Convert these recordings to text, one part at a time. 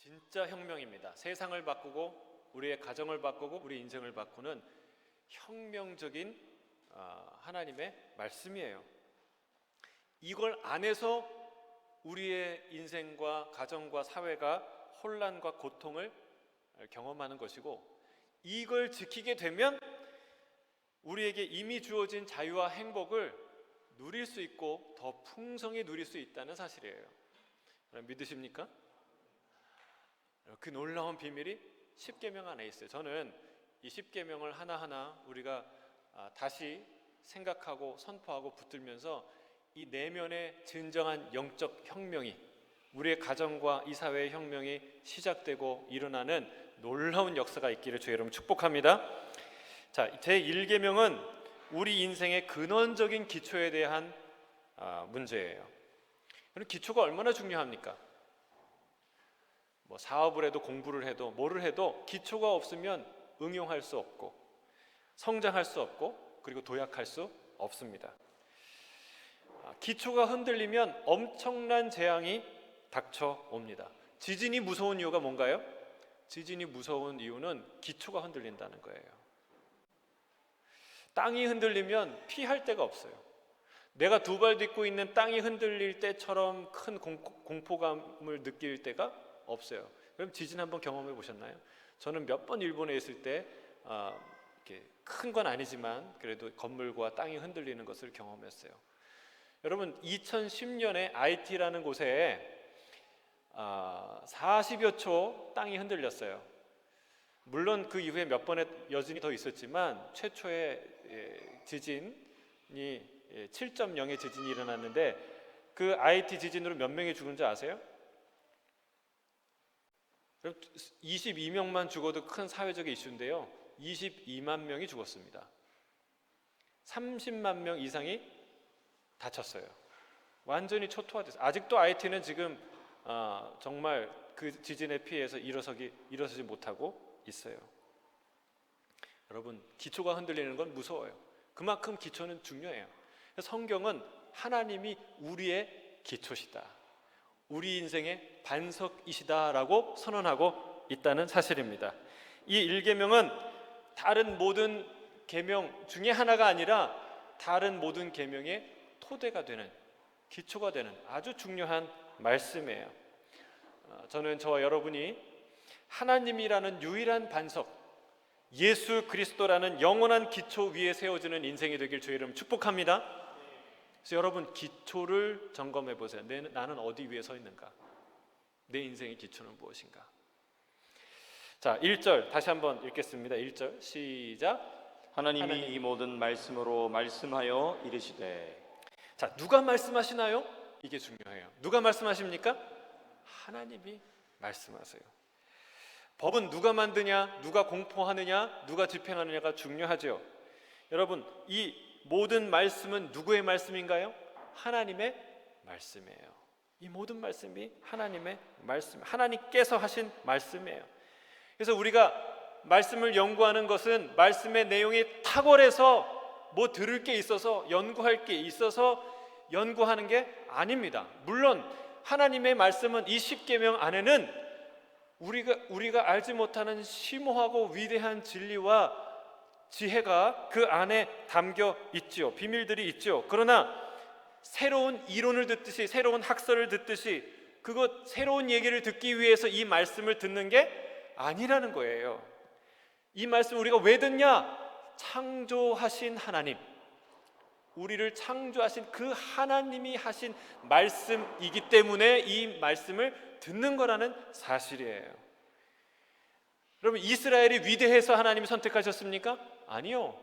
진짜 혁명입니다. 세상을 바꾸고 우리의 가정을 바꾸고 우리 인생을 바꾸는 혁명적인 하나님의 말씀이에요. 이걸 안 해서 우리의 인생과 가정과 사회가 혼란과 고통을 경험하는 것이고, 이걸 지키게 되면 우리에게 이미 주어진 자유와 행복을 누릴 수 있고 더 풍성히 누릴 수 있다는 사실이에요. 믿으십니까? 그 놀라운 비밀이 10계명 안에 있어요. 저는 이 10계명을 하나하나 우리가 다시 생각하고 선포하고 붙들면서 이 내면의 진정한 영적 혁명이, 우리의 가정과 이 사회의 혁명이 시작되고 일어나는 놀라운 역사가 있기를 주의 이름으로 축복합니다. 자, 제1계명은 우리 인생의 근원적인 기초에 대한 문제예요. 그럼 기초가 얼마나 중요합니까? 사업을 해도 공부를 해도 뭐를 해도 기초가 없으면 응용할 수 없고 성장할 수 없고 그리고 도약할 수 없습니다. 기초가 흔들리면 엄청난 재앙이 닥쳐옵니다. 지진이 무서운 이유가 뭔가요? 지진이 무서운 이유는 기초가 흔들린다는 거예요. 땅이 흔들리면 피할 데가 없어요. 내가 두 발 딛고 있는 땅이 흔들릴 때처럼 큰 공포감을 느낄 때가 없어요. 그럼 지진 한번 경험해 보셨나요? 저는 몇 번 일본에 있을 때 큰 건 아니지만 그래도 건물과 땅이 흔들리는 것을 경험했어요. 여러분, 2010년에 IT라는 곳에 40여 초 땅이 흔들렸어요. 물론 그 이후에 몇 번의 여진이 더 있었지만 최초의 지진이 7.0의 지진이 일어났는데, 그 IT 지진으로 몇 명이 죽은 줄 아세요? 22명만 죽어도 큰 사회적 이슈인데요, 22만 명이 죽었습니다. 30만 명 이상이 다쳤어요. 완전히 초토화됐어요. 아직도 IT는 지금 정말 그 지진의 피해에서 일어서지 못하고 있어요. 여러분, 기초가 흔들리는 건 무서워요. 그만큼 기초는 중요해요. 성경은 하나님이 우리의 기초시다, 우리 인생의 반석이시다라고 선언하고 있다는 사실입니다. 이 1계명은 다른 모든 계명 중에 하나가 아니라 다른 모든 계명의 토대가 되는, 기초가 되는 아주 중요한 말씀이에요. 저는 저와 여러분이 하나님이라는 유일한 반석, 예수 그리스도라는 영원한 기초 위에 세워지는 인생이 되길 주의 이름 축복합니다. 그래서 여러분, 기초를 점검해 보세요. 나는 어디 위에 서 있는가? 내 인생의 기초는 무엇인가? 자, 1절 다시 한번 읽겠습니다. 1절 시작. 하나님이 이 모든 말씀으로 말씀하여 이르시되. 자, 누가 말씀하시나요? 이게 중요해요. 누가 말씀하십니까? 하나님이 말씀하세요. 법은 누가 만드냐, 누가 공포하느냐, 누가 집행하느냐가 중요하죠. 여러분, 이 모든 말씀은 누구의 말씀인가요? 하나님의 말씀이에요. 이 모든 말씀이 하나님의 말씀, 하나님께서 하신 말씀이에요. 그래서 우리가 말씀을 연구하는 것은 말씀의 내용이 탁월해서 뭐 들을 게 있어서 연구할 게 있어서 연구하는 게 아닙니다. 물론 하나님의 말씀은 이 10계명 안에는 우리가 알지 못하는 심오하고 위대한 진리와 지혜가 그 안에 담겨 있죠. 비밀들이 있죠. 그러나 새로운 이론을 듣듯이, 새로운 학설을 듣듯이 그것 새로운 얘기를 듣기 위해서 이 말씀을 듣는 게 아니라는 거예요. 이 말씀 우리가 왜 듣냐? 창조하신 하나님, 우리를 창조하신 그 하나님이 하신 말씀이기 때문에 이 말씀을 듣는 거라는 사실이에요. 여러분, 이스라엘이 위대해서 하나님이 선택하셨습니까? 아니요.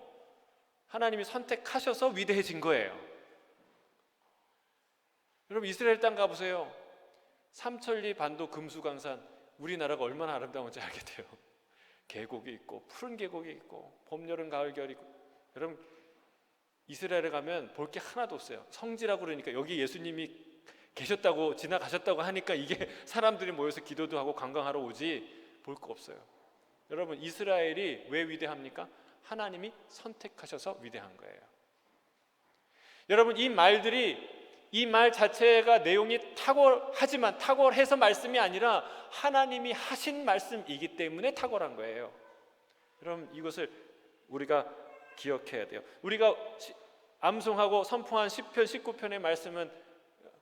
하나님이 선택하셔서 위대해진 거예요. 여러분, 이스라엘 땅 가보세요. 삼천리 반도 금수강산, 우리나라가 얼마나 아름다운지 알게 돼요. 계곡이 있고 푸른 계곡이 있고 봄, 여름, 가을, 겨울이 있고. 여러분, 이스라엘에 가면 볼 게 하나도 없어요. 성지라고 그러니까 여기 예수님이 계셨다고 지나가셨다고 하니까 이게 사람들이 모여서 기도도 하고 관광하러 오지 볼 거 없어요. 여러분, 이스라엘이 왜 위대합니까? 하나님이 선택하셔서 위대한 거예요. 여러분, 이 말들이 이 말 자체가 내용이 탁월하지만 탁월해서 말씀이 아니라 하나님이 하신 말씀이기 때문에 탁월한 거예요. 여러분, 이것을 우리가 기억해야 돼요. 우리가 암송하고 선포한 시편 19편의 말씀은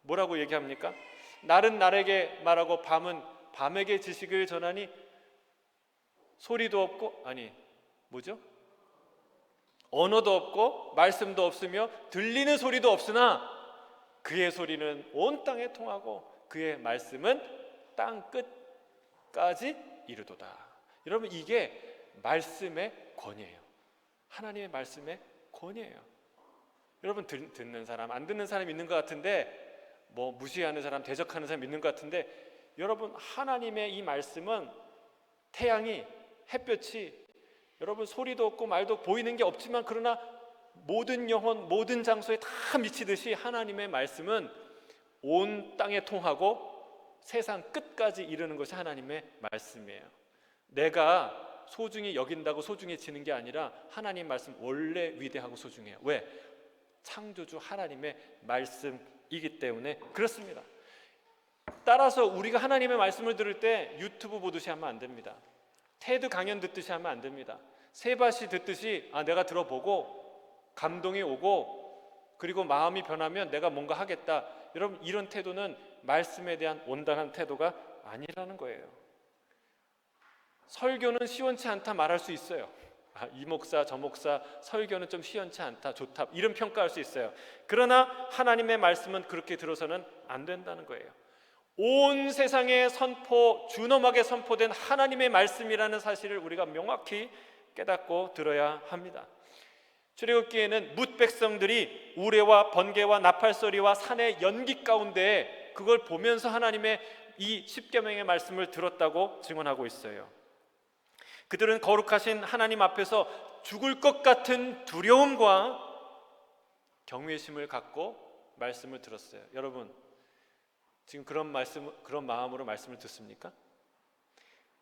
뭐라고 얘기합니까? 날은 날에게 말하고 밤은 밤에게 지식을 전하니 소리도 없고, 아니 뭐죠? 언어도 없고 말씀도 없으며 들리는 소리도 없으나 그의 소리는 온 땅에 통하고 그의 말씀은 땅 끝까지 이르도다. 여러분, 이게 말씀의 권위예요. 하나님의 말씀의 권위예요. 여러분, 듣는 사람 안 듣는 사람 있는 것 같은데, 뭐 무시하는 사람 대적하는 사람 있는 것 같은데, 여러분, 하나님의 이 말씀은 태양이, 햇볕이, 여러분 소리도 없고 말도 없고 보이는 게 없지만 그러나 모든 영혼 모든 장소에 다 미치듯이 하나님의 말씀은 온 땅에 통하고 세상 끝까지 이르는 것이 하나님의 말씀이에요. 내가 소중히 여긴다고 소중해지는 게 아니라 하나님 말씀 원래 위대하고 소중해요. 왜? 창조주 하나님의 말씀이기 때문에 그렇습니다. 따라서 우리가 하나님의 말씀을 들을 때 유튜브 보듯이 하면 안 됩니다. 테드 강연 듣듯이 하면 안 됩니다. 세바시 듣듯이 내가 들어보고 감동이 오고 그리고 마음이 변하면 내가 뭔가 하겠다. 여러분, 이런 태도는 말씀에 대한 온당한 태도가 아니라는 거예요. 설교는 시원치 않다 말할 수 있어요. 이 목사 저 목사 설교는 좀 시원치 않다, 좋다, 이런 평가할 수 있어요. 그러나 하나님의 말씀은 그렇게 들어서는 안 된다는 거예요. 온 세상에 준엄하게 선포된 하나님의 말씀이라는 사실을 우리가 명확히 깨닫고 들어야 합니다. 출애굽기에는 뭇 백성들이 우레와 번개와 나팔소리와 산의 연기 가운데 그걸 보면서 하나님의 이 십계명의 말씀을 들었다고 증언하고 있어요. 그들은 거룩하신 하나님 앞에서 죽을 것 같은 두려움과 경외심을 갖고 말씀을 들었어요. 여러분, 지금 그런 마음으로 말씀을 듣습니까?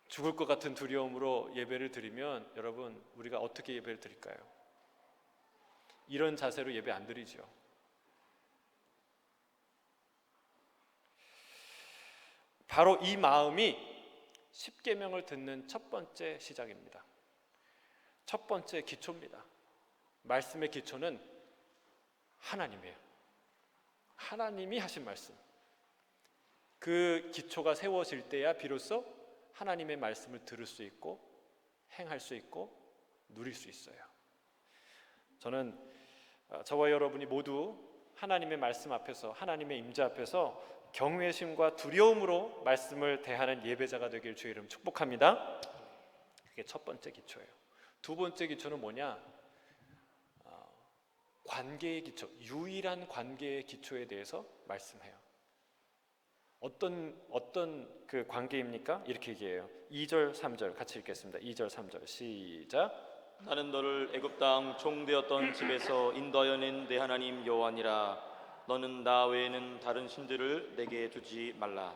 죽을 것 같은 두려움으로 예배를 드리면 여러분, 우리가 어떻게 예배를 드릴까요? 이런 자세로 예배 안 드리죠. 바로 이 마음이 십계명을 듣는 첫 번째 시작입니다. 첫 번째 기초입니다. 말씀의 기초는 하나님이에요. 하나님이 하신 말씀. 그 기초가 세워질 때야 비로소 하나님의 말씀을 들을 수 있고 행할 수 있고 누릴 수 있어요. 저는 저와 여러분이 모두 하나님의 말씀 앞에서, 하나님의 임재 앞에서 경외심과 두려움으로 말씀을 대하는 예배자가 되길 주의 이름 축복합니다. 그게 첫 번째 기초예요. 두 번째 기초는 뭐냐? 관계의 기초, 유일한 관계의 기초에 대해서 말씀해요. 어떤 그 관계입니까? 이렇게 얘기해요. 2절 3절 같이 읽겠습니다. 2절 3절 시작. 나는 너를 애굽 땅 종되었던 집에서 인도하여 낸 내 하나님 여호와니라. 너는 나 외에는 다른 신들을 내게 두지 말라.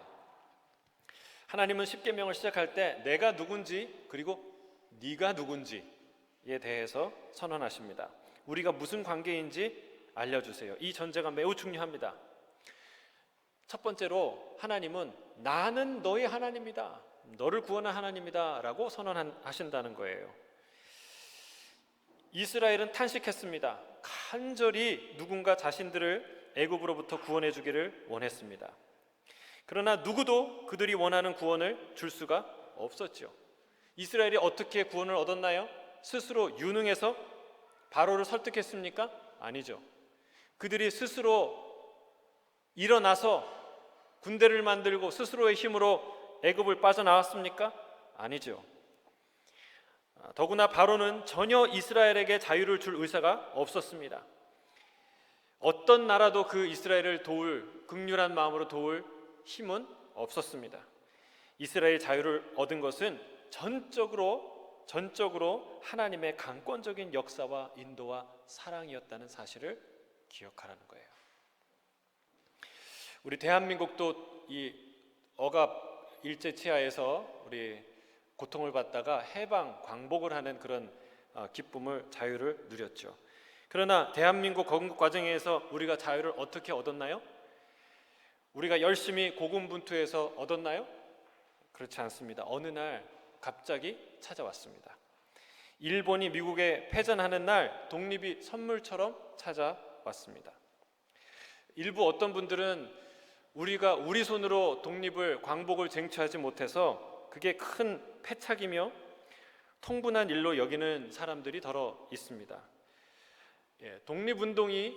하나님은 십계명을 시작할 때 내가 누군지 그리고 네가 누군지에 대해서 선언하십니다. 우리가 무슨 관계인지 알려주세요. 이 전제가 매우 중요합니다. 첫 번째로 하나님은 나는 너의 하나님이다, 너를 구원한 하나님이다 라고 선언하신다는 거예요. 이스라엘은 탄식했습니다. 간절히 누군가 자신들을 애굽으로부터 구원해 주기를 원했습니다. 그러나 누구도 그들이 원하는 구원을 줄 수가 없었죠. 이스라엘이 어떻게 구원을 얻었나요? 스스로 유능해서 바로를 설득했습니까? 아니죠. 그들이 스스로 일어나서 군대를 만들고 스스로의 힘으로 애굽을 빠져나왔습니까? 아니죠. 더구나 바로는 전혀 이스라엘에게 자유를 줄 의사가 없었습니다. 어떤 나라도 그 이스라엘을 도울, 극률한 마음으로 도울 힘은 없었습니다. 이스라엘 자유를 얻은 것은 전적으로 하나님의 강권적인 역사와 인도와 사랑이었다는 사실을 기억하라는 거예요. 우리 대한민국도 이 억압 일제 치하에서 우리 고통을 받다가 해방, 광복을 하는 그런 기쁨을, 자유를 누렸죠. 그러나 대한민국 건국 과정에서 우리가 자유를 어떻게 얻었나요? 우리가 열심히 고군분투해서 얻었나요? 그렇지 않습니다. 어느 날 갑자기 찾아왔습니다. 일본이 미국에 패전하는 날 독립이 선물처럼 찾아왔습니다. 일부 어떤 분들은 우리가 우리 손으로 독립을 광복을 쟁취하지 못해서 그게 큰 패착이며 통분한 일로 여기는 사람들이 더러 있습니다. 독립운동이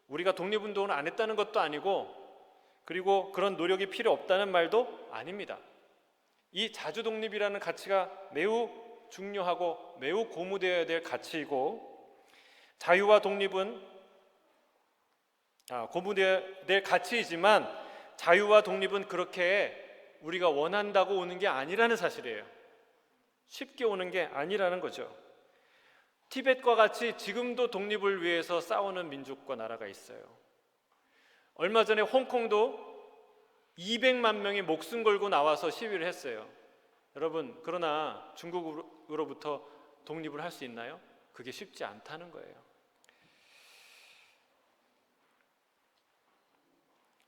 우리가 독립운동을 안 했다는 것도 아니고 그리고 그런 노력이 필요 없다는 말도 아닙니다. 이 자주독립이라는 가치가 매우 중요하고 매우 고무되어야 될 가치이고 자유와 독립은 고무되어야 될 가치이지만 자유와 독립은 그렇게 우리가 원한다고 오는 게 아니라는 사실이에요. 쉽게 오는 게 아니라는 거죠. 티벳과 같이 지금도 독립을 위해서 싸우는 민족과 나라가 있어요. 얼마 전에 홍콩도 200만 명이 목숨 걸고 나와서 시위를 했어요. 여러분, 그러나 중국으로부터 독립을 할 수 있나요? 그게 쉽지 않다는 거예요.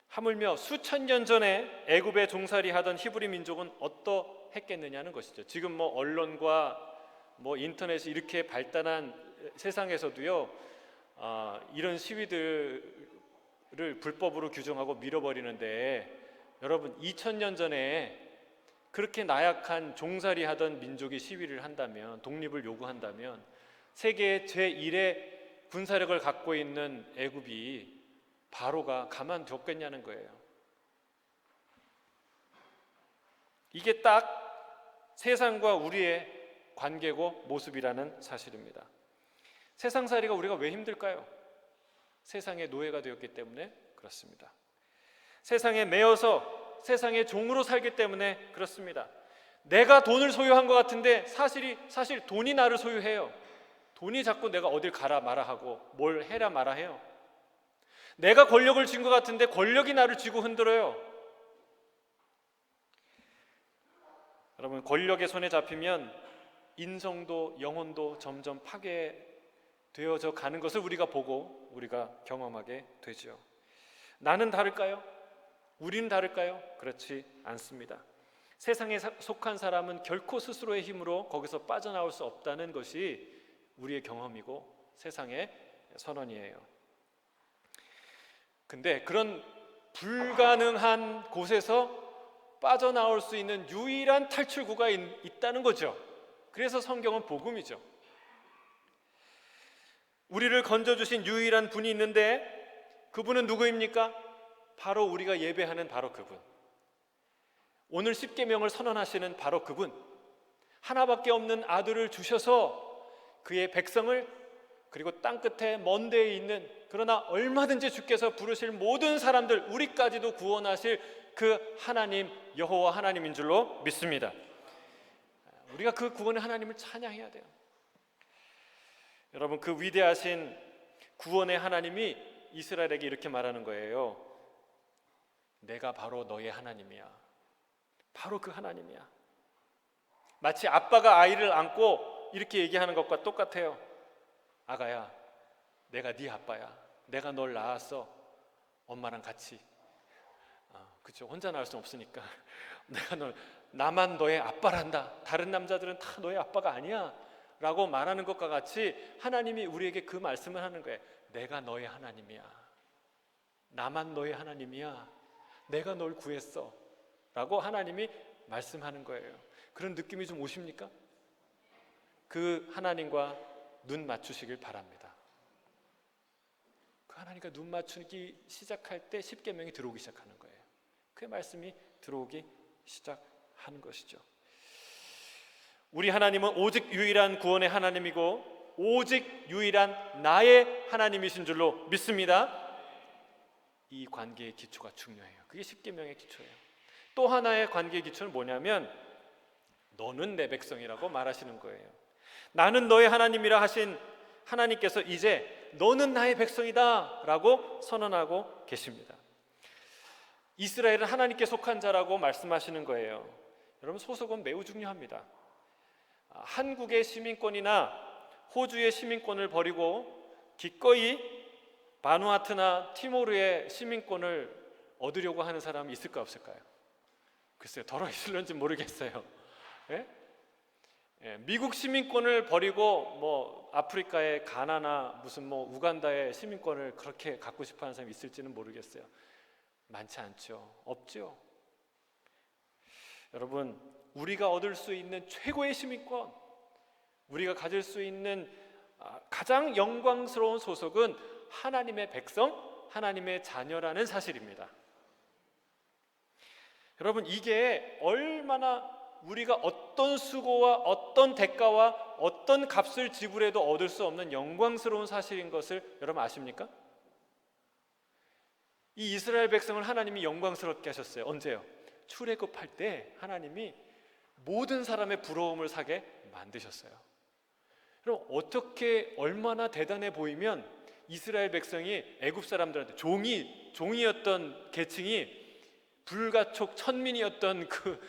하물며 수천 년 전에 애굽에 종살이 하던 히브리 민족은 어떠했겠느냐는 것이죠. 지금 뭐 언론과 뭐 인터넷이 이렇게 발달한 세상에서도요, 이런 시위들을 불법으로 규정하고 밀어버리는데 여러분 2000년 전에 그렇게 나약한 종살이 하던 민족이 시위를 한다면 독립을 요구한다면 세계의 제1의 군사력을 갖고 있는 애굽이 바로가 가만뒀겠냐는 거예요. 이게 딱 세상과 우리의 관계고 모습이라는 사실입니다. 세상살이가 우리가 왜 힘들까요? 세상의 노예가 되었기 때문에 그렇습니다. 세상에 매여서 세상의 종으로 살기 때문에 그렇습니다. 내가 돈을 소유한 것 같은데 사실 돈이 나를 소유해요. 돈이 자꾸 내가 어딜 가라 마라 하고 뭘 해라 마라 해요. 내가 권력을 쥔 것 같은데 권력이 나를 쥐고 흔들어요. 여러분, 권력의 손에 잡히면 인성도 영혼도 점점 파괴되어져 가는 것을 우리가 보고 우리가 경험하게 되죠. 나는 다를까요? 우리는 다를까요? 그렇지 않습니다. 세상에 속한 사람은 결코 스스로의 힘으로 거기서 빠져나올 수 없다는 것이 우리의 경험이고 세상의 선언이에요. 근데 그런 불가능한 곳에서 빠져나올 수 있는 유일한 탈출구가 있다는 거죠. 그래서 성경은 복음이죠. 우리를 건져주신 유일한 분이 있는데 그분은 누구입니까? 바로 우리가 예배하는 바로 그분. 오늘 십계명을 선언하시는 바로 그분. 하나밖에 없는 아들을 주셔서 그의 백성을 그리고 땅끝에 먼 데에 있는 그러나 얼마든지 주께서 부르실 모든 사람들 우리까지도 구원하실 그 하나님 여호와 하나님인 줄로 믿습니다. 우리가 그 구원의 하나님을 찬양해야 돼요. 여러분, 그 위대하신 구원의 하나님이 이스라엘에게 이렇게 말하는 거예요. 내가 바로 너의 하나님이야. 바로 그 하나님이야. 마치 아빠가 아이를 안고 이렇게 얘기하는 것과 똑같아요. 아가야, 내가 네 아빠야. 내가 널 낳았어. 엄마랑 같이. 그렇죠. 혼자 낳을 수는 없으니까. 나만 너의 아빠란다. 다른 남자들은 다 너의 아빠가 아니야 라고 말하는 것과 같이 하나님이 우리에게 그 말씀을 하는 거예요. 내가 너의 하나님이야. 나만 너의 하나님이야. 내가 널 구했어 라고 하나님이 말씀하는 거예요. 그런 느낌이 좀 오십니까? 그 하나님과 눈 맞추시길 바랍니다. 그 하나님과 눈 맞추기 시작할 때 십계명이 들어오기 시작하는 거예요. 그 말씀이 들어오기 시작하는 것이죠. 우리 하나님은 오직 유일한 구원의 하나님이고 오직 유일한 나의 하나님이신 줄로 믿습니다. 이 관계의 기초가 중요해요. 그게 십계명의 기초예요. 또 하나의 관계의 기초는 뭐냐면 너는 내 백성이라고 말하시는 거예요. 나는 너의 하나님이라 하신 하나님께서 이제 너는 나의 백성이다 라고 선언하고 계십니다. 이스라엘은 하나님께 속한 자라고 말씀하시는 거예요. 여러분, 소속은 매우 중요합니다. 한국의 시민권이나 호주의 시민권을 버리고 기꺼이 바누아투나 티모르의 시민권을 얻으려고 하는 사람이 있을까 없을까요? 글쎄요, 덜어 있을런지 모르겠어요. 예? 예, 미국 시민권을 버리고 뭐 아프리카의 가나나 무슨 뭐 우간다의 시민권을 그렇게 갖고 싶어하는 사람이 있을지는 모르겠어요. 많지 않죠. 없죠. 여러분, 우리가 얻을 수 있는 최고의 시민권, 우리가 가질 수 있는 가장 영광스러운 소속은 하나님의 백성, 하나님의 자녀라는 사실입니다. 여러분, 이게 얼마나 우리가 어떤 수고와 어떤 대가와 어떤 값을 지불해도 얻을 수 없는 영광스러운 사실인 것을 여러분 아십니까? 이 이스라엘 백성을 하나님이 영광스럽게 하셨어요. 언제요? 출애굽할 때 하나님이 모든 사람의 부러움을 사게 만드셨어요. 그럼 어떻게 얼마나 대단해 보이면 이스라엘 백성이 애굽 사람들한테 종이었던 계층이 불가촉 천민이었던 그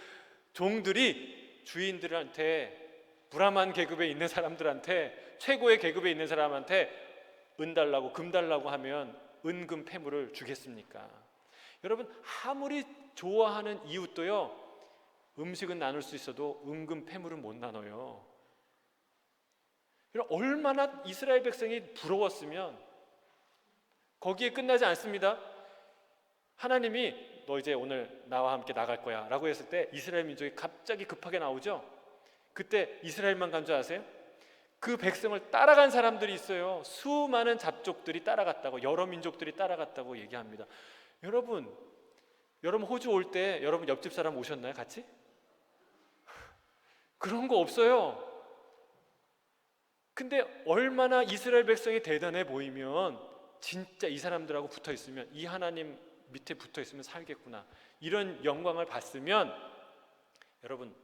종들이 주인들한테 불암한 계급에 있는 사람들한테 최고의 계급에 있는 사람한테 은 달라고 금 달라고 하면 은금 패물을 주겠습니까? 여러분, 아무리 좋아하는 이웃도요 음식은 나눌 수 있어도 은금 패물은 못 나눠요. 얼마나 이스라엘 백성이 부러웠으면 거기에 끝나지 않습니다. 하나님이 너 이제 오늘 나와 함께 나갈 거야 라고 했을 때 이스라엘 민족이 갑자기 급하게 나오죠. 그때 이스라엘만 간 줄 아세요? 그 백성을 따라간 사람들이 있어요. 수많은 잡족들이 따라갔다고, 여러 민족들이 따라갔다고 얘기합니다. 여러분 호주 올 때 여러분 옆집 사람 오셨나요? 같이? 그런 거 없어요. 근데 얼마나 이스라엘 백성이 대단해 보이면 진짜 이 사람들하고 붙어 있으면, 이 하나님 밑에 붙어 있으면 살겠구나, 이런 영광을 봤으면, 여러분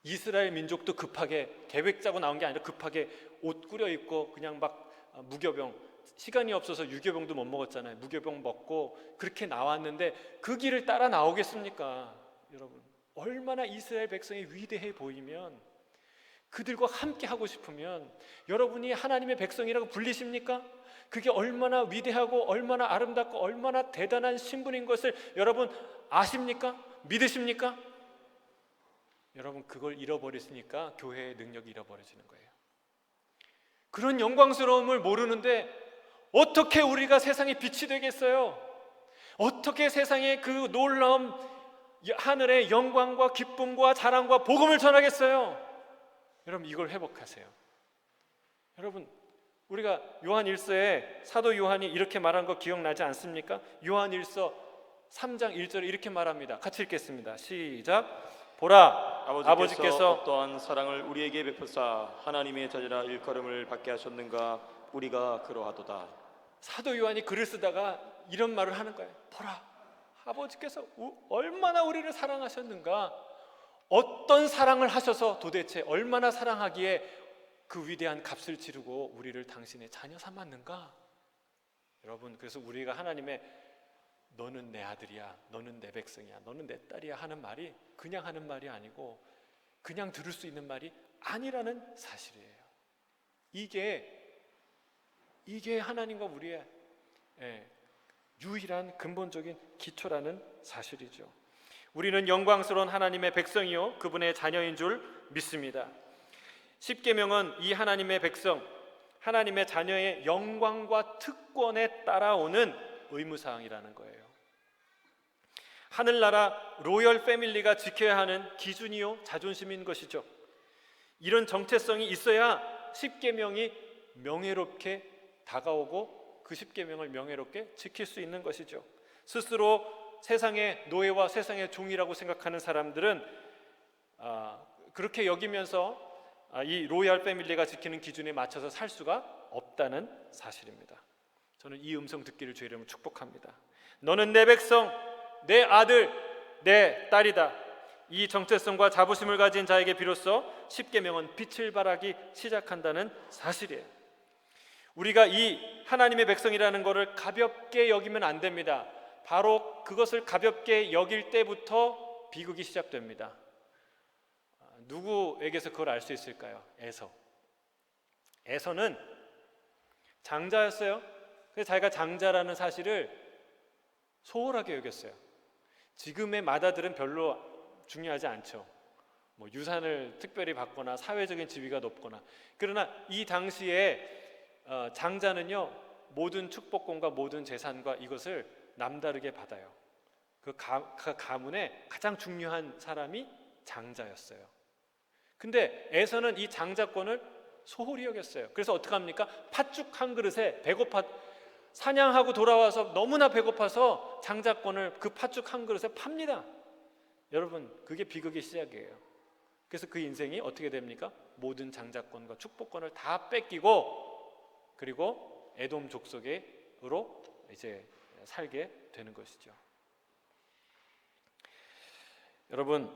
이스라엘 민족도 급하게 계획 짜고 나온 게 아니라 급하게 옷 꾸려 입고 그냥 막 무교병, 시간이 없어서 유교병도 못 먹었잖아요. 무교병 먹고 그렇게 나왔는데 그 길을 따라 나오겠습니까? 여러분, 얼마나 이스라엘 백성이 위대해 보이면, 그들과 함께 하고 싶으면, 여러분이 하나님의 백성이라고 불리십니까? 그게 얼마나 위대하고 얼마나 아름답고 얼마나 대단한 신분인 것을 여러분 아십니까? 믿으십니까? 여러분, 그걸 잃어버렸으니까 교회의 능력이 잃어버려지는 거예요. 그런 영광스러움을 모르는데 어떻게 우리가 세상의 빛이 되겠어요? 어떻게 세상의 그 놀라운 하늘의 영광과 기쁨과 자랑과 복음을 전하겠어요? 여러분, 이걸 회복하세요. 여러분, 우리가 요한 1서에 사도 요한이 이렇게 말한 거 기억나지 않습니까? 요한 1서 3장 1절에 이렇게 말합니다. 같이 읽겠습니다. 시작. 보라, 아버지께서 어떠한 사랑을 우리에게 베푸사 하나님의 자녀라 일컬음을 받게 하셨는가? 우리가 그러하도다. 사도 요한이 글을 쓰다가 이런 말을 하는 거예요. 보라, 아버지께서 얼마나 우리를 사랑하셨는가? 어떤 사랑을 하셔서 도대체 얼마나 사랑하기에 그 위대한 값을 치르고 우리를 당신의 자녀 삼았는가? 여러분, 그래서 우리가 하나님의 너는 내 아들이야, 너는 내 백성이야, 너는 내 딸이야 하는 말이 그냥 하는 말이 아니고 그냥 들을 수 있는 말이 아니라는 사실이에요. 이게 하나님과 우리의 유일한 근본적인 기초라는 사실이죠. 우리는 영광스러운 하나님의 백성이요 그분의 자녀인 줄 믿습니다. 십계명은 이 하나님의 백성, 하나님의 자녀의 영광과 특권에 따라오는 의무사항이라는 거예요. 하늘나라 로열 패밀리가 지켜야 하는 기준이요 자존심인 것이죠. 이런 정체성이 있어야 십계명이 명예롭게 다가오고 그 십계명을 명예롭게 지킬 수 있는 것이죠. 스스로 세상의 노예와 세상의 종이라고 생각하는 사람들은 그렇게 여기면서 이 로얄 패밀리가 지키는 기준에 맞춰서 살 수가 없다는 사실입니다. 저는 이 음성 듣기를 주의 이름으로 축복합니다. 너는 내 백성, 내 아들, 내 딸이다. 이 정체성과 자부심을 가진 자에게 비로소 십계명은 빛을 발하기 시작한다는 사실이에요. 우리가 이 하나님의 백성이라는 것을 가볍게 여기면 안 됩니다. 바로 그것을 가볍게 여길 때부터 비극이 시작됩니다. 누구에게서 그걸 알 수 있을까요? 에서는 장자였어요. 그래서 자기가 장자라는 사실을 소홀하게 여겼어요. 지금의 맏아들은 별로 중요하지 않죠. 뭐 유산을 특별히 받거나 사회적인 지위가 높거나. 그러나 이 당시에 장자는요, 모든 축복권과 모든 재산과 이것을 남다르게 받아요. 그 가문의 가장 중요한 사람이 장자였어요. 근데 에서는 이 장자권을 소홀히 여겼어요. 그래서 어떻게 합니까? 팥죽 한 그릇에 사냥하고 돌아와서 너무나 배고파서 장자권을 그 팥죽 한 그릇에 팝니다. 여러분, 그게 비극의 시작이에요. 그래서 그 인생이 어떻게 됩니까? 모든 장자권과 축복권을 다 뺏기고 그리고 에돔 족속으로 이제 살게 되는 것이죠. 여러분,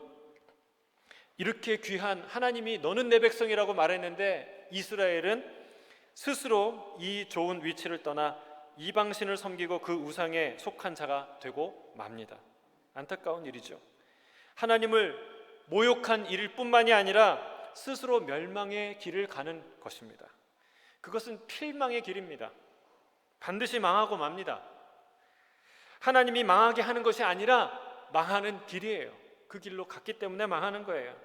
이렇게 귀한 하나님이 너는 내 백성이라고 말했는데 이스라엘은 스스로 이 좋은 위치를 떠나 이방신을 섬기고 그 우상에 속한 자가 되고 맙니다. 안타까운 일이죠. 하나님을 모욕한 일일 뿐만이 아니라 스스로 멸망의 길을 가는 것입니다. 그것은 필망의 길입니다. 반드시 망하고 맙니다. 하나님이 망하게 하는 것이 아니라 망하는 길이에요. 그 길로 갔기 때문에 망하는 거예요.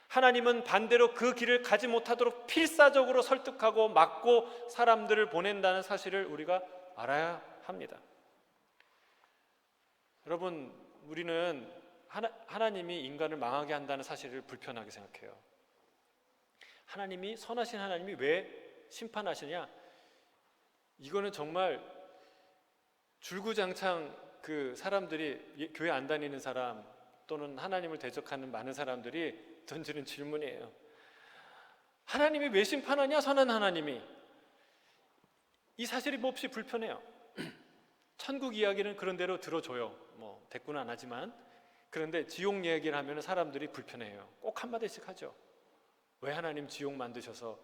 하나님은 반대로 그 길을 가지 못하도록 필사적으로 설득하고 막고 사람들을 보낸다는 사실을 우리가 알아야 합니다. 여러분, 우리는 하나님이 인간을 망하게 한다는 사실을 불편하게 생각해요. 하나님이, 선하신 하나님이 왜 심판하시냐? 이거는 정말 줄구장창 그 사람들이, 교회 안 다니는 사람 또는 하나님을 대적하는 많은 사람들이 던지는 질문이에요. 하나님이 왜 심판하냐? 선한 하나님이. 이 사실이 몹시 불편해요. 천국 이야기는 그런 대로 들어줘요. 뭐 대꾸는 안 하지만. 그런데 지옥 이야기를 하면 사람들이 불편해요. 꼭 한마디씩 하죠. 왜 하나님 지옥 만드셔서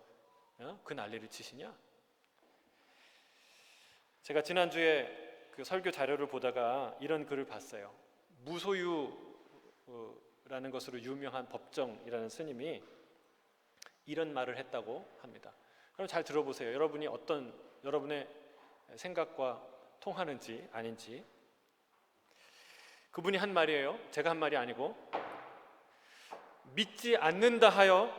그 난리를 치시냐? 제가 지난주에 그 설교 자료를 보다가 이런 글을 봤어요. 무소유라는 것으로 유명한 법정이라는 스님이 이런 말을 했다고 합니다. 그럼 잘 들어보세요. 여러분의 생각과 통하는지 아닌지. 그분이 한 말이에요. 제가 한 말이 아니고, 믿지 않는다 하여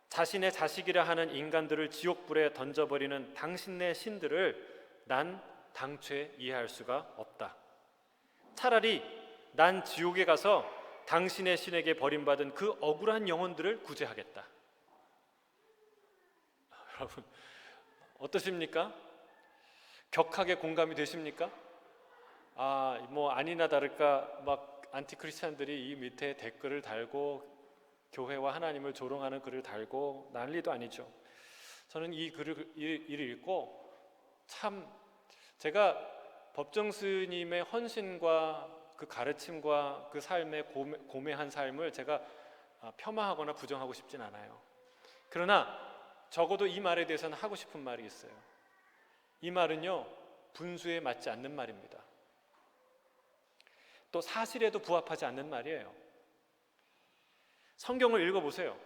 자신의 자식이라 하는 인간들을 지옥불에 던져버리는 당신네 신들을 난 당최 이해할 수가 없다. 차라리 난 지옥에 가서 당신의 신에게 버림받은 그 억울한 영혼들을 구제하겠다. 여러분, 어떠십니까? 격하게 공감이 되십니까? 뭐 아니나 다를까 막 안티크리스찬들이 이 밑에 댓글을 달고 교회와 하나님을 조롱하는 글을 달고 난리도 아니죠. 저는 이 글을 읽고 참, 제가 법정 스님의 헌신과 그 가르침과 그 삶의 고매한 삶을 제가 폄하하거나 부정하고 싶진 않아요. 그러나 적어도 이 말에 대해서는 하고 싶은 말이 있어요. 이 말은요, 분수에 맞지 않는 말입니다. 또 사실에도 부합하지 않는 말이에요. 성경을 읽어보세요.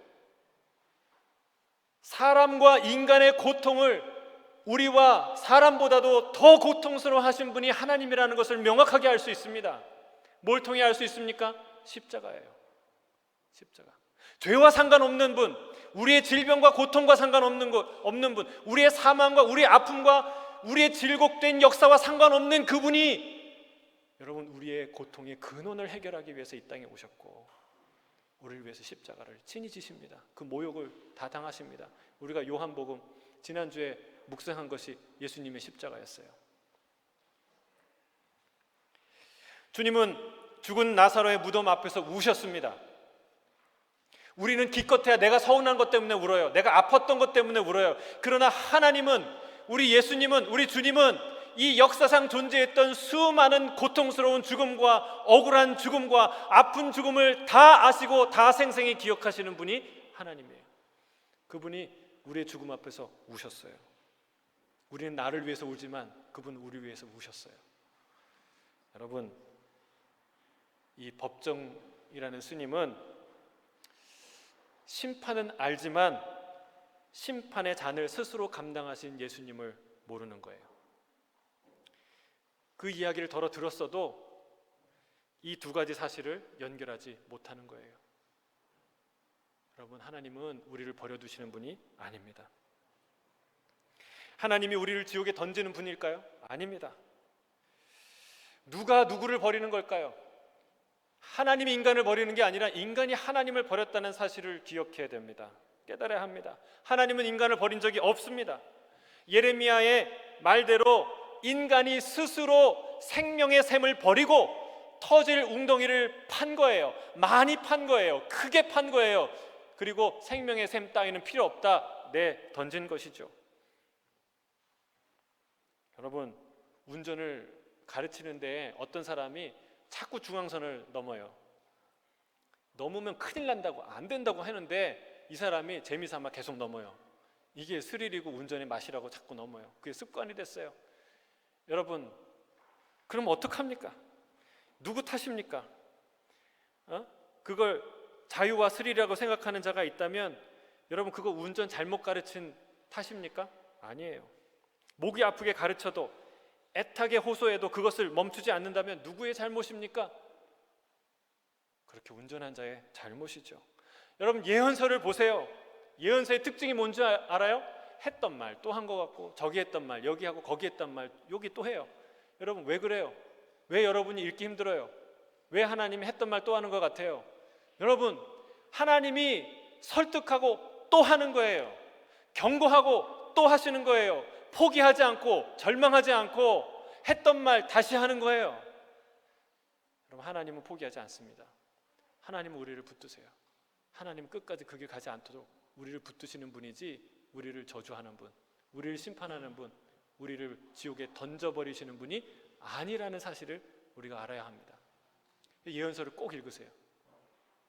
사람과 인간의 고통을 우리와 사람보다도 더 고통스러워 하신 분이 하나님이라는 것을 명확하게 알 수 있습니다. 뭘 통해 알 수 있습니까? 십자가예요. 십자가. 죄와 상관없는 분, 우리의 질병과 고통과 상관없는 분, 우리의 사망과 우리의 아픔과 우리의 질곡된 역사와 상관없는 그분이 여러분, 우리의 고통의 근원을 해결하기 위해서 이 땅에 오셨고 우리를 위해서 십자가를 친히 지십니다. 그 모욕을 다 당하십니다. 우리가 요한복음 지난주에 묵상한 것이 예수님의 십자가였어요. 주님은 죽은 나사로의 무덤 앞에서 우셨습니다. 우리는 기껏해야 내가 서운한 것 때문에 울어요. 내가 아팠던 것 때문에 울어요. 그러나 하나님은, 우리 예수님은, 우리 주님은 이 역사상 존재했던 수많은 고통스러운 죽음과 억울한 죽음과 아픈 죽음을 다 아시고 다 생생히 기억하시는 분이 하나님이에요. 그분이 우리의 죽음 앞에서 우셨어요. 우리는 나를 위해서 울지만 그분은 우리 위해서 우셨어요. 여러분, 이 법정이라는 스님은 심판은 알지만 심판의 잔을 스스로 감당하신 예수님을 모르는 거예요. 그 이야기를 덜어 들었어도 이 두 가지 사실을 연결하지 못하는 거예요. 여러분, 하나님은 우리를 버려두시는 분이 아닙니다. 하나님이 우리를 지옥에 던지는 분일까요? 아닙니다. 누가 누구를 버리는 걸까요? 하나님이 인간을 버리는 게 아니라 인간이 하나님을 버렸다는 사실을 기억해야 됩니다. 깨달아야 합니다. 하나님은 인간을 버린 적이 없습니다. 예레미야의 말대로 인간이 스스로 생명의 샘을 버리고 터질 웅덩이를 판 거예요. 많이 판 거예요. 크게 판 거예요. 그리고 생명의 샘 따위는 필요 없다 던진 것이죠. 여러분, 운전을 가르치는데 어떤 사람이 자꾸 중앙선을 넘어요. 넘으면 큰일 난다고, 안 된다고 하는데 이 사람이 재미삼아 계속 넘어요. 이게 스릴이고 운전의 맛이라고 자꾸 넘어요. 그게 습관이 됐어요. 여러분, 그럼 어떡합니까? 누구 탓입니까? 그걸 자유와 스릴이라고 생각하는 자가 있다면 여러분, 그거 운전 잘못 가르친 탓입니까? 아니에요. 목이 아프게 가르쳐도 애타게 호소해도 그것을 멈추지 않는다면 누구의 잘못입니까? 그렇게 운전한 자의 잘못이죠. 여러분, 예언서를 보세요. 예언서의 특징이 뭔지 알아요? 했던 말 또 한 것 같고, 저기 했던 말 여기 하고, 거기 했던 말 여기 또 해요. 여러분, 왜 그래요? 왜 여러분이 읽기 힘들어요? 왜 하나님이 했던 말 또 하는 것 같아요? 여러분, 하나님이 설득하고 또 하는 거예요. 경고하고 또 하시는 거예요. 포기하지 않고 절망하지 않고 했던 말 다시 하는 거예요. 여러분, 하나님은 포기하지 않습니다. 하나님은 우리를 붙드세요. 하나님은 끝까지 그 길 가지 않도록 우리를 붙드시는 분이지, 우리를 저주하는 분, 우리를 심판하는 분, 우리를 지옥에 던져버리시는 분이 아니라는 사실을 우리가 알아야 합니다. 예언서를 꼭 읽으세요.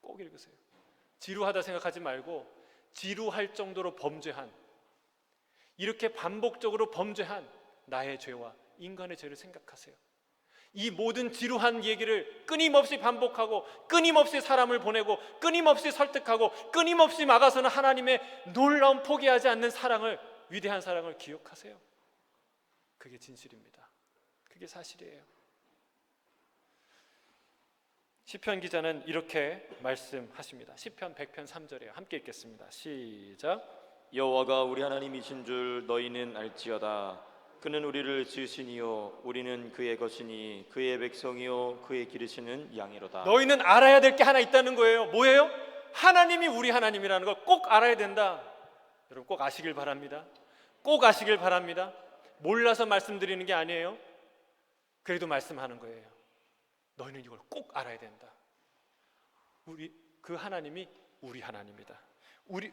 꼭 읽으세요. 지루하다 생각하지 말고 지루할 정도로 범죄한, 이렇게 반복적으로 범죄한 나의 죄와 인간의 죄를 생각하세요. 이 모든 지루한 얘기를 끊임없이 반복하고 끊임없이 사람을 보내고 끊임없이 설득하고 끊임없이 막아서는 하나님의 놀라운 포기하지 않는 사랑을, 위대한 사랑을 기억하세요. 그게 진실입니다. 그게 사실이에요. 시편 기자는 이렇게 말씀하십니다. 시편 100편 3절이에요. 함께 읽겠습니다. 시작. 여호와가 우리 하나님이신 줄 너희는 알지어다. 그는 우리를 지으시니요 우리는 그의 것이니 그의 백성이요 그의 기르시는 양이로다. 너희는 알아야 될 게 하나 있다는 거예요. 뭐예요? 하나님이 우리 하나님이라는 걸 꼭 알아야 된다. 여러분, 꼭 아시길 바랍니다. 꼭 아시길 바랍니다. 몰라서 말씀드리는 게 아니에요. 그래도 말씀하는 거예요. 너희는 이걸 꼭 알아야 된다. 그 하나님이 우리 하나님이다.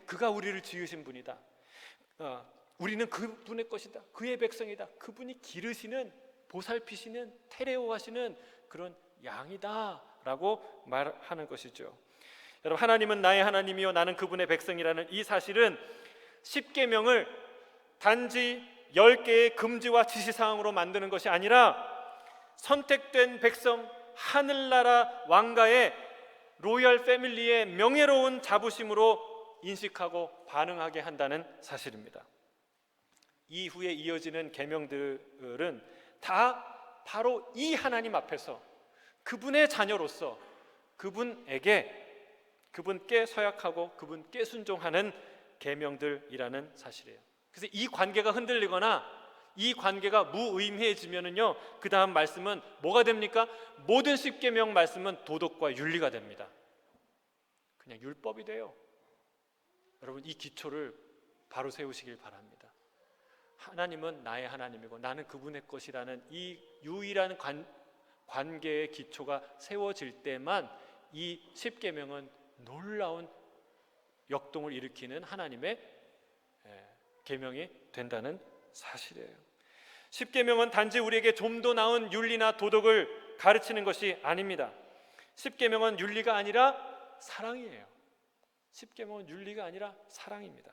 그가 우리를 지으신 분이다. 우리는 그분의 것이다. 그의 백성이다. 그분이 기르시는, 보살피시는, 테레오하시는 그런 양이다 라고 말하는 것이죠. 여러분, 하나님은 나의 하나님이요 나는 그분의 백성이라는 이 사실은 십계명을 단지 10개의 금지와 지시사항으로 만드는 것이 아니라 선택된 백성, 하늘나라 왕가의 로열 패밀리의 명예로운 자부심으로 인식하고 반응하게 한다는 사실입니다. 이후에 이어지는 계명들은 다 바로 이 하나님 앞에서 그분의 자녀로서 그분께 서약하고 그분께 순종하는 계명들이라는 사실이에요. 그래서 이 관계가 흔들리거나 이 관계가 무의미해지면은요, 그 다음 말씀은 뭐가 됩니까? 모든 십계명 말씀은 도덕과 윤리가 됩니다. 그냥 율법이 돼요. 여러분, 이 기초를 바로 세우시길 바랍니다. 하나님은 나의 하나님이고 나는 그분의 것이라는 이 유일한 관계의 기초가 세워질 때만 이 십계명은 놀라운 역동을 일으키는 하나님의 계명이 된다는 사실이에요. 십계명은 단지 우리에게 좀 더 나은 윤리나 도덕을 가르치는 것이 아닙니다. 십계명은 윤리가 아니라 사랑이에요. 십계명은 윤리가 아니라 사랑입니다.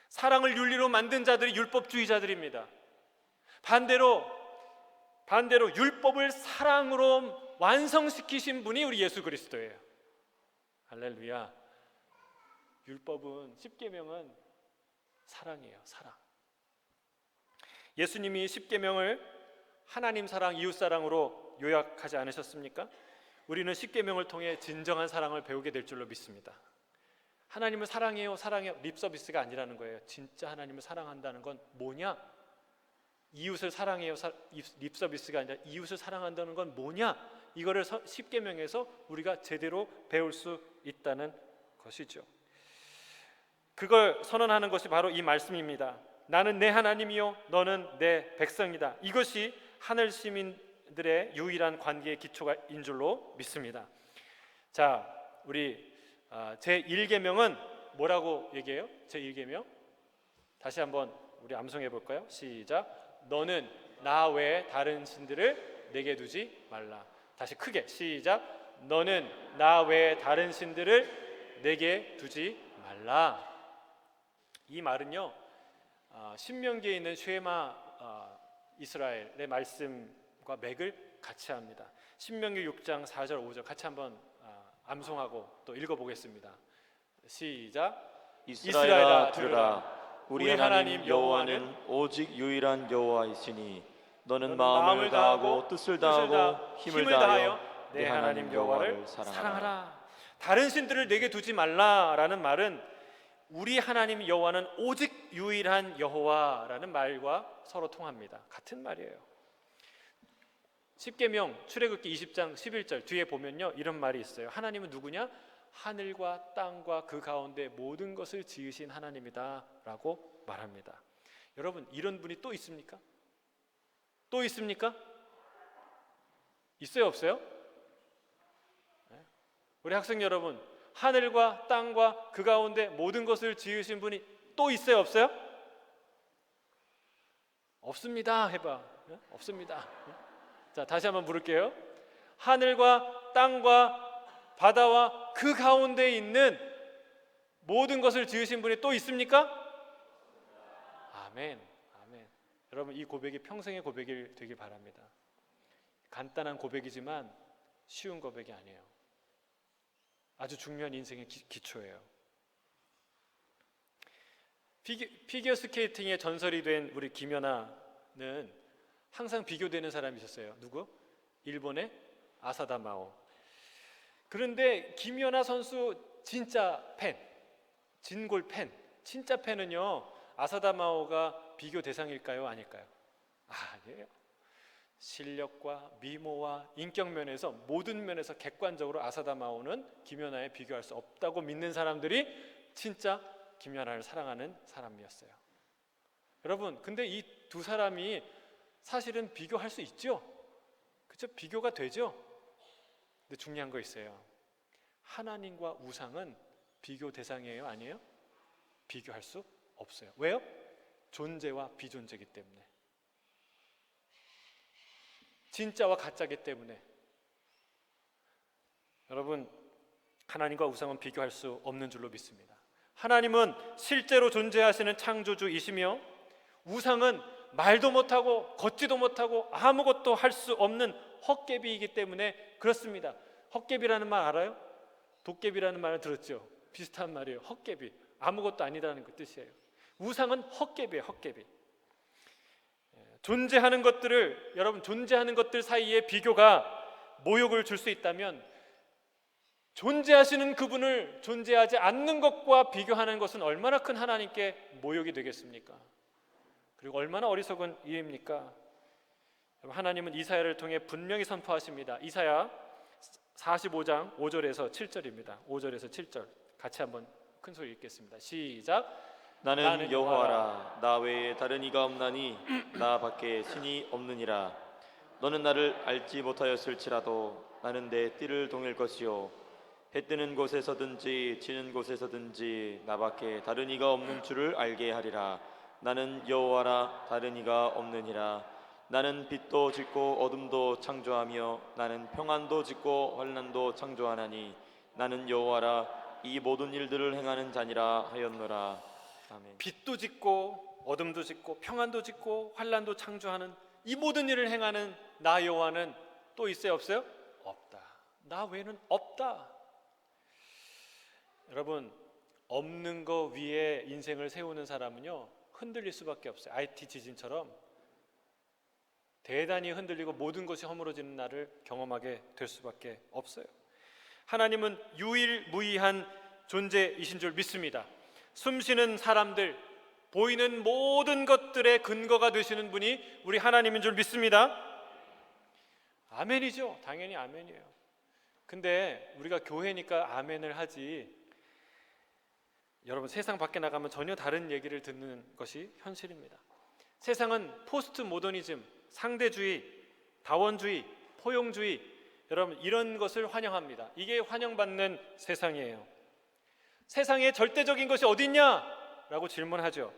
사랑을 윤리로 만든 자들이 율법주의자들입니다. 반대로 율법을 사랑으로 완성시키신 분이 우리 예수 그리스도예요. 할렐루야. 율법은, 십계명은 사랑이에요. 사랑. 예수님이 십계명을 하나님 사랑, 이웃 사랑으로 요약하지 않으셨습니까? 우리는 십계명을 통해 진정한 사랑을 배우게 될 줄로 믿습니다. 하나님을 사랑해요, 사랑해요, 립 서비스가 아니라는 거예요. 진짜 하나님을 사랑한다는 건 뭐냐? 이웃을 사랑해요, 립 서비스가 아니라 이웃을 사랑한다는 건 뭐냐? 이거를 십계명에서 우리가 제대로 배울 수 있다는 것이죠. 그걸 선언하는 것이 바로 이 말씀입니다. 나는 내 하나님이요 너는 내 백성이다. 이것이 하늘 시민들의 유일한 관계의 기초인 줄로 믿습니다. 자, 우리 제1계명은 뭐라고 얘기해요? 제1계명 다시 한번 우리 암송해 볼까요? 시작. 너는 나 외에 다른 신들을 내게 두지 말라. 다시 크게 시작. 너는 나 외에 다른 신들을 내게 두지 말라. 이 말은요, 신명기에 있는 쉐마 이스라엘의 말씀과 맥을 같이 합니다. 신명기 6장 4절 5절 같이 한번 암송하고 또 읽어보겠습니다. 시작. 이스라엘아 들으라. 우리 하나님 여호와는 오직 유일한 여호와이시니 너는 마음을 다하고 뜻을 다하고 힘을 다하여 내 하나님 여호와를 사랑하라. 다른 신들을 내게 두지 말라라는 말은 우리 하나님 여호와는 오직 유일한 여호와라는 말과 서로 통합니다. 같은 말이에요. 십계명 출애굽기 20장 11절 뒤에 보면요, 이런 말이 있어요. 하나님은 누구냐? 하늘과 땅과 그 가운데 모든 것을 지으신 하나님이다 라고 말합니다. 여러분, 이런 분이 또 있습니까? 또 있습니까? 있어요, 없어요? 우리 학생 여러분, 하늘과 땅과 그 가운데 모든 것을 지으신 분이 또 있어요, 없어요? 없습니다 해봐. 없습니다. 자, 다시 한번 물을게요. 하늘과 땅과 바다와 그 가운데 있는 모든 것을 지으신 분이 또 있습니까? 아멘. 아멘. 여러분, 이 고백이 평생의 고백이 되길 바랍니다. 간단한 고백이지만 쉬운 고백이 아니에요. 아주 중요한 인생의 기초예요. 피겨 스케이팅의 전설이 된 우리 김연아는 항상 비교되는 사람이 있었어요. 누구? 일본의 아사다 마오. 그런데 김연아 선수 진짜 팬, 진골 팬, 진짜 팬은요, 아사다 마오가 비교 대상일까요? 아닐까요? 아니에요. 실력과 미모와 인격 면에서 모든 면에서 객관적으로 아사다 마오는 김연아에 비교할 수 없다고 믿는 사람들이 진짜 김연아를 사랑하는 사람이었어요. 여러분, 근데 이 두 사람이 사실은 비교할 수 있죠? 그렇죠? 비교가 되죠? 근데 중요한 거 있어요. 하나님과 우상은 비교 대상이에요? 아니에요? 비교할 수 없어요. 왜요? 존재와 비존재이기 때문에. 진짜와 가짜이기 때문에. 여러분, 하나님과 우상은 비교할 수 없는 줄로 믿습니다. 하나님은 실제로 존재하시는 창조주이시며 우상은 말도 못하고 걷지도 못하고 아무것도 할 수 없는 헛개비이기 때문에 그렇습니다. 헛개비라는 말 알아요? 도깨비라는 말을 들었죠? 비슷한 말이에요. 헛개비, 아무것도 아니라는 그 뜻이에요. 우상은 헛개비예요. 헛개비. 존재하는 것들을, 여러분, 존재하는 것들 사이에 비교가 모욕을 줄 수 있다면 존재하시는 그분을 존재하지 않는 것과 비교하는 것은 얼마나 큰 하나님께 모욕이 되겠습니까? 그리고 얼마나 어리석은 일입니까? 하나님은 이사야를 통해 분명히 선포하십니다. 이사야 45장 5절에서 7절입니다. 5절에서 7절 같이 한번 큰 소리 읽겠습니다. 시작. 나는 여호와라. 나 외에 다른 이가 없나니 나 밖에 신이 없느니라. 너는 나를 알지 못하였을지라도 나는 내 띠를 동일 것이요 해 뜨는 곳에서든지 지는 곳에서든지 나밖에 다른 이가 없는 줄을 알게 하리라. 나는 여호와라. 다른 이가 없느니라. 나는 빛도 짓고 어둠도 창조하며 나는 평안도 짓고 환난도 창조하나니 나는 여호와라. 이 모든 일들을 행하는 자니라 하였노라. 아멘. 빛도 짓고 어둠도 짓고 평안도 짓고 환난도 창조하는 이 모든 일을 행하는 나 여호와는 또 있어요, 없어요? 없다. 나 외에는 없다. 여러분, 없는 거 위에 인생을 세우는 사람은요 흔들릴 수밖에 없어요. IT 지진처럼 대단히 흔들리고 모든 것이 허물어지는 날을 경험하게 될 수밖에 없어요. 하나님은 유일무이한 존재이신 줄 믿습니다. 숨쉬는 사람들, 보이는 모든 것들의 근거가 되시는 분이 우리 하나님인 줄 믿습니다. 아멘이죠. 당연히 아멘이에요. 근데 우리가 교회니까 아멘을 하지, 여러분 세상 밖에 나가면 전혀 다른 얘기를 듣는 것이 현실입니다. 세상은 포스트 모더니즘, 상대주의, 다원주의, 포용주의, 여러분 이런 것을 환영합니다. 이게 환영받는 세상이에요. 세상에 절대적인 것이 어디 있냐? 라고 질문하죠.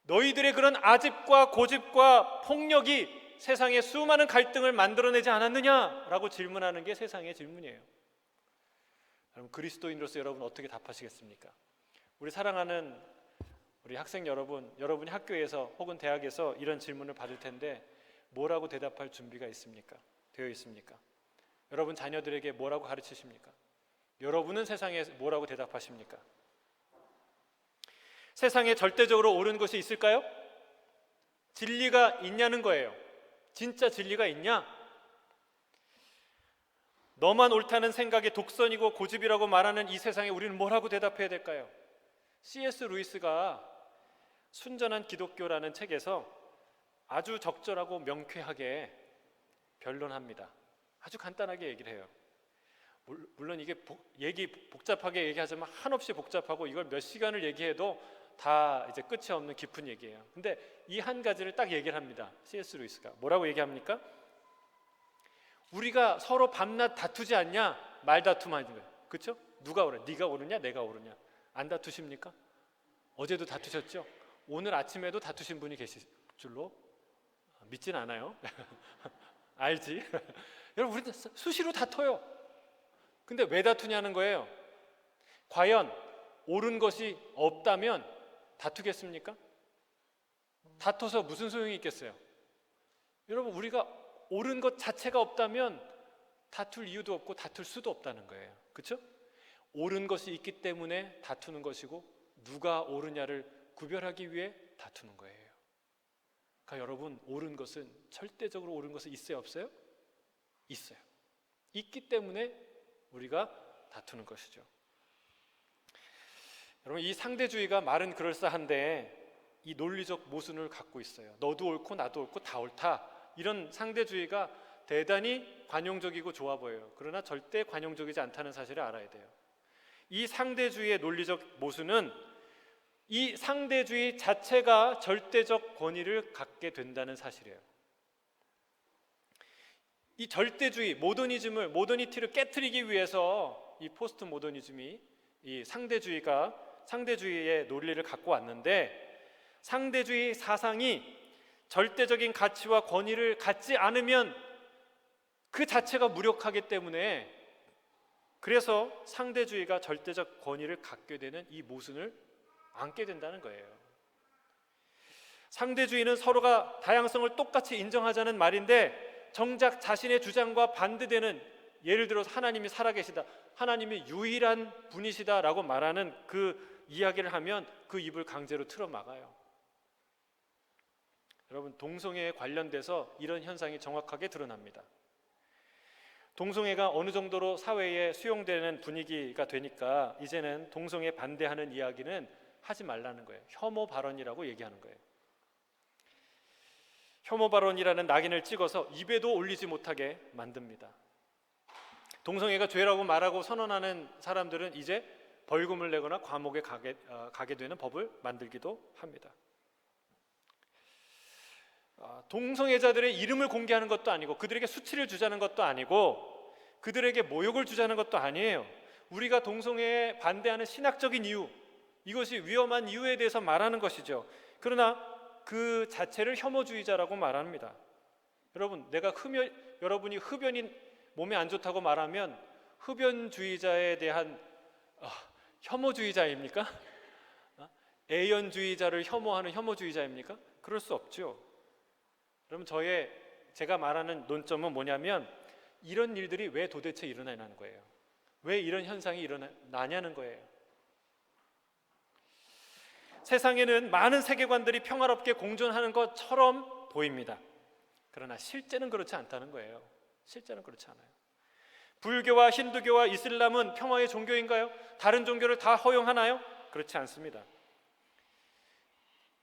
너희들의 그런 아집과 고집과 폭력이 세상에 수많은 갈등을 만들어내지 않았느냐? 라고 질문하는 게 세상의 질문이에요. 여러분 그리스도인으로서 여러분 어떻게 답하시겠습니까? 우리 사랑하는 우리 학생 여러분, 여러분이 학교에서 혹은 대학에서 이런 질문을 받을 텐데 뭐라고 대답할 준비가 있습니까? 되어 있습니까? 여러분 자녀들에게 뭐라고 가르치십니까? 여러분은 세상에 뭐라고 대답하십니까? 세상에 절대적으로 옳은 것이 있을까요? 진리가 있냐는 거예요. 진짜 진리가 있냐? 너만 옳다는 생각이 독선이고 고집이라고 말하는 이 세상에 우리는 뭐라고 대답해야 될까요? C.S. 루이스가 순전한 기독교라는 책에서 아주 적절하고 명쾌하게 변론합니다. 아주 간단하게 얘기를 해요. 물론 이게 복잡하게 얘기하자면 한없이 복잡하고 이걸 몇 시간을 얘기해도 다 이제 끝이 없는 깊은 얘기예요. 근데 이 한 가지를 딱 얘기를 합니다. C.S. 루이스가 뭐라고 얘기합니까? 우리가 서로 밤낮 다투지 않냐? 말다툼하는 거예요. 그렇죠? 누가 옳으냐? 네가 옳으냐? 내가 옳으냐? 안 다투십니까? 어제도 다투셨죠? 오늘 아침에도 다투신 분이 계실 줄로 믿진 않아요. 알지? 여러분 우리 수시로 다퉈요. 근데 왜 다투냐는 거예요. 과연 옳은 것이 없다면 다투겠습니까? 다퉈서 무슨 소용이 있겠어요? 여러분 우리가 옳은 것 자체가 없다면 다툴 이유도 없고 다툴 수도 없다는 거예요. 그렇죠? 옳은 것이 있기 때문에 다투는 것이고 누가 옳으냐를 구별하기 위해 다투는 거예요. 그러니까 여러분 옳은 것은 절대적으로 옳은 것은 있어요 없어요? 있어요. 있기 때문에 우리가 다투는 것이죠. 여러분 이 상대주의가 말은 그럴싸한데 이 논리적 모순을 갖고 있어요. 너도 옳고 나도 옳고 다 옳다. 이런 상대주의가 대단히 관용적이고 좋아 보여요. 그러나 절대 관용적이지 않다는 사실을 알아야 돼요. 이 상대주의의 논리적 모순은 이 상대주의 자체가 절대적 권위를 갖게 된다는 사실이에요. 이 절대주의, 모더니티를 깨트리기 위해서 이 포스트 모더니즘이 이 상대주의의 논리를 갖고 왔는데 상대주의 사상이 절대적인 가치와 권위를 갖지 않으면 그 자체가 무력하기 때문에 그래서 상대주의가 절대적 권위를 갖게 되는 이 모순을 안게 된다는 거예요. 상대주의는 서로가 다양성을 똑같이 인정하자는 말인데 정작 자신의 주장과 반대되는, 예를 들어서 하나님이 살아계시다, 하나님이 유일한 분이시다라고 말하는 그 이야기를 하면 그 입을 강제로 틀어막아요. 여러분 동성애에 관련돼서 이런 현상이 정확하게 드러납니다. 동성애가 어느 정도로 사회에 수용되는 분위기가 되니까 이제는 동성애 반대하는 이야기는 하지 말라는 거예요. 혐오 발언이라고 얘기하는 거예요. 혐오 발언이라는 낙인을 찍어서 입에도 올리지 못하게 만듭니다. 동성애가 죄라고 말하고 선언하는 사람들은 이제 벌금을 내거나 감옥에 가게 되는 법을 만들기도 합니다. 동성애자들의 이름을 공개하는 것도 아니고 그들에게 수치를 주자는 것도 아니고 그들에게 모욕을 주자는 것도 아니에요. 우리가 동성애에 반대하는 신학적인 이유, 이것이 위험한 이유에 대해서 말하는 것이죠. 그러나 그 자체를 혐오주의자라고 말합니다. 여러분, 여러분이 흡연이 몸에 안 좋다고 말하면 흡연주의자에 대한 혐오주의자입니까? 애연주의자를 혐오하는 혐오주의자입니까? 그럴 수 없죠. 여러분, 제가 말하는 논점은 뭐냐면 이런 일들이 왜 도대체 일어나냐는 거예요. 왜 이런 현상이 일어나냐는 거예요. 세상에는 많은 세계관들이 평화롭게 공존하는 것처럼 보입니다. 그러나 실제는 그렇지 않다는 거예요. 실제는 그렇지 않아요. 불교와 힌두교와 이슬람은 평화의 종교인가요? 다른 종교를 다 허용하나요? 그렇지 않습니다.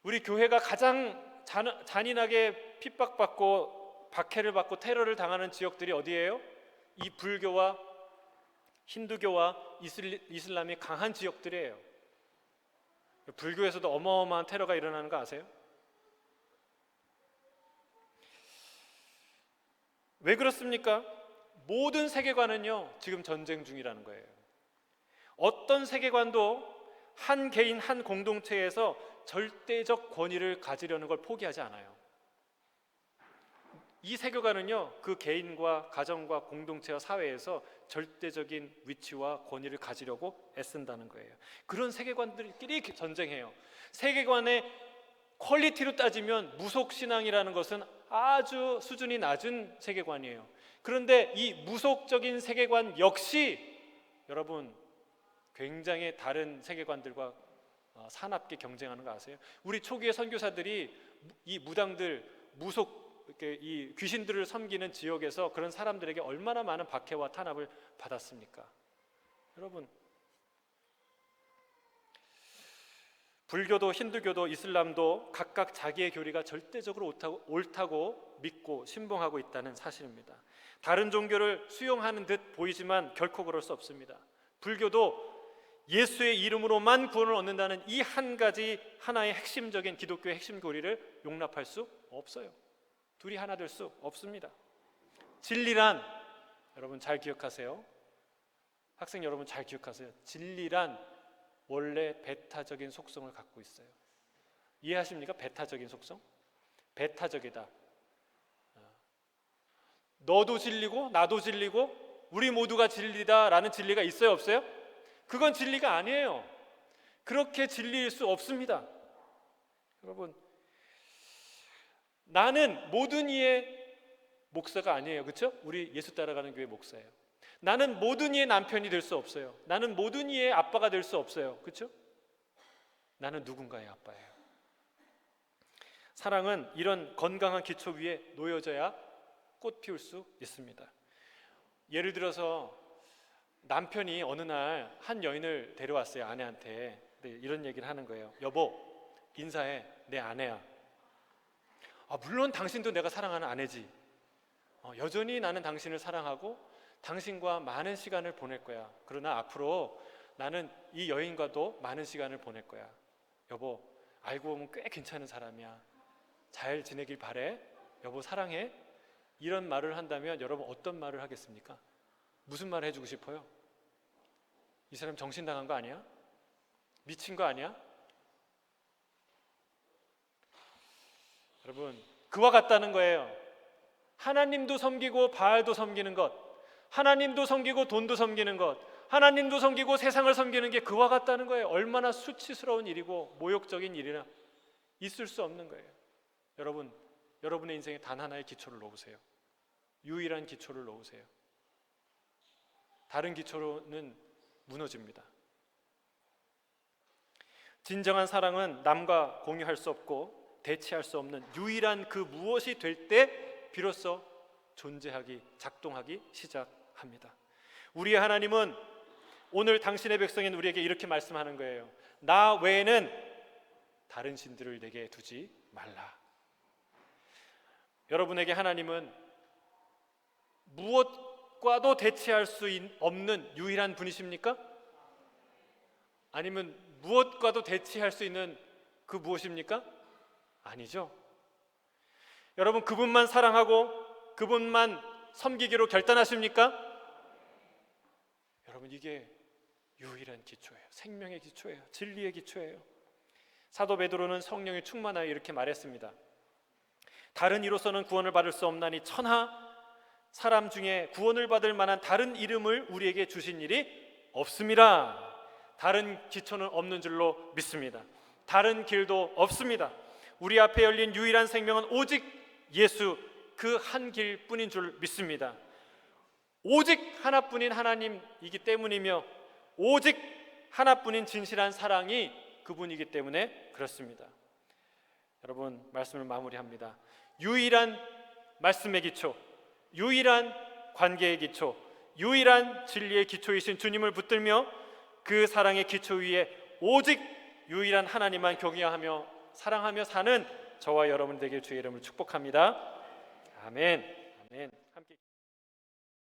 우리 교회가 가장 잔인하게 핍박받고 박해를 받고 테러를 당하는 지역들이 어디예요? 이 불교와 힌두교와 이슬람이 강한 지역들이에요. 불교에서도 어마어마한 테러가 일어나는 거 아세요? 왜 그렇습니까? 모든 세계관은요, 지금 전쟁 중이라는 거예요. 어떤 세계관도 한 개인, 한 공동체에서 절대적 권위를 가지려는 걸 포기하지 않아요. 이 세계관은요, 그 개인과 가정과 공동체와 사회에서 절대적인 위치와 권위를 가지려고 애쓴다는 거예요. 그런 세계관들끼리 전쟁해요. 세계관의 퀄리티로 따지면 무속신앙이라는 것은 아주 수준이 낮은 세계관이에요. 그런데 이 무속적인 세계관 역시 여러분 굉장히 다른 세계관들과 사납게 경쟁하는 거 아세요? 우리 초기의 선교사들이 이 무당들, 이 귀신들을 섬기는 지역에서 그런 사람들에게 얼마나 많은 박해와 탄압을 받았습니까? 여러분, 불교도 힌두교도 이슬람도 각각 자기의 교리가 절대적으로 옳다고 믿고 신봉하고 있다는 사실입니다. 다른 종교를 수용하는 듯 보이지만 결코 그럴 수 없습니다. 불교도 예수의 이름으로만 구원을 얻는다는 이 한 가지 하나의 핵심적인 기독교의 핵심 교리를 용납할 수 없어요. 둘이 하나 될 수 없습니다. 진리란 여러분 잘 기억하세요. 학생 여러분 잘 기억하세요. 진리란 원래 배타적인 속성을 갖고 있어요. 이해하십니까? 배타적인 속성? 배타적이다. 너도 진리고 나도 진리고 우리 모두가 진리다라는 진리가 있어요, 없어요? 그건 진리가 아니에요. 그렇게 진리일 수 없습니다. 여러분, 나는 모든 이의 목사가 아니에요, 그렇죠? 우리 예수 따라가는 교회 목사예요. 나는 모든 이의 남편이 될 수 없어요. 나는 모든 이의 아빠가 될 수 없어요, 그렇죠? 나는 누군가의 아빠예요. 사랑은 이런 건강한 기초 위에 놓여져야 꽃 피울 수 있습니다. 예를 들어서 남편이 어느 날 한 여인을 데려왔어요, 아내한테. 이런 얘기를 하는 거예요. 여보, 인사해, 내 아내야. 물론 당신도 내가 사랑하는 아내지. 여전히 나는 당신을 사랑하고 당신과 많은 시간을 보낼 거야. 그러나 앞으로 나는 이 여인과도 많은 시간을 보낼 거야. 여보, 알고 보면 꽤 괜찮은 사람이야. 잘 지내길 바래. 여보, 사랑해. 이런 말을 한다면 여러분 어떤 말을 하겠습니까? 무슨 말을 해주고 싶어요? 이 사람 정신 나간 거 아니야? 미친 거 아니야? 여러분, 그와 같다는 거예요. 하나님도 섬기고 바알도 섬기는 것, 하나님도 섬기고 돈도 섬기는 것, 하나님도 섬기고 세상을 섬기는 게 그와 같다는 거예요. 얼마나 수치스러운 일이고 모욕적인 일이나 있을 수 없는 거예요. 여러분, 여러분의 인생에 단 하나의 기초를 놓으세요. 유일한 기초를 놓으세요. 다른 기초로는 무너집니다. 진정한 사랑은 남과 공유할 수 없고 대체할 수 없는 유일한 그 무엇이 될 때 비로소 존재하기, 작동하기 시작합니다. 우리의 하나님은 오늘 당신의 백성인 우리에게 이렇게 말씀하는 거예요. 나 외에는 다른 신들을 내게 두지 말라. 여러분에게 하나님은 무엇과도 대체할 수 없는 유일한 분이십니까? 아니면 무엇과도 대체할 수 있는 그 무엇입니까? 아니죠. 여러분, 그분만 사랑하고 그분만 섬기기로 결단하십니까? 여러분, 이게 유일한 기초예요. 생명의 기초예요. 진리의 기초예요. 사도 베드로는 성령이 충만하여 이렇게 말했습니다. 다른 이로서는 구원을 받을 수 없나니 천하 사람 중에 구원을 받을 만한 다른 이름을 우리에게 주신 일이 없습니다. 다른 기초는 없는 줄로 믿습니다. 다른 길도 없습니다. 우리 앞에 열린 유일한 생명은 오직 예수 그 한 길뿐인 줄 믿습니다. 오직 하나뿐인 하나님이기 때문이며 오직 하나뿐인 진실한 사랑이 그분이기 때문에 그렇습니다. 여러분, 말씀을 마무리합니다. 유일한 말씀의 기초, 유일한 관계의 기초, 유일한 진리의 기초이신 주님을 붙들며 그 사랑의 기초 위에 오직 유일한 하나님만 경외하며 사랑하며 사는 저와 여러분 되길 주의 이름으로 축복합니다. 아멘. 아멘. 함께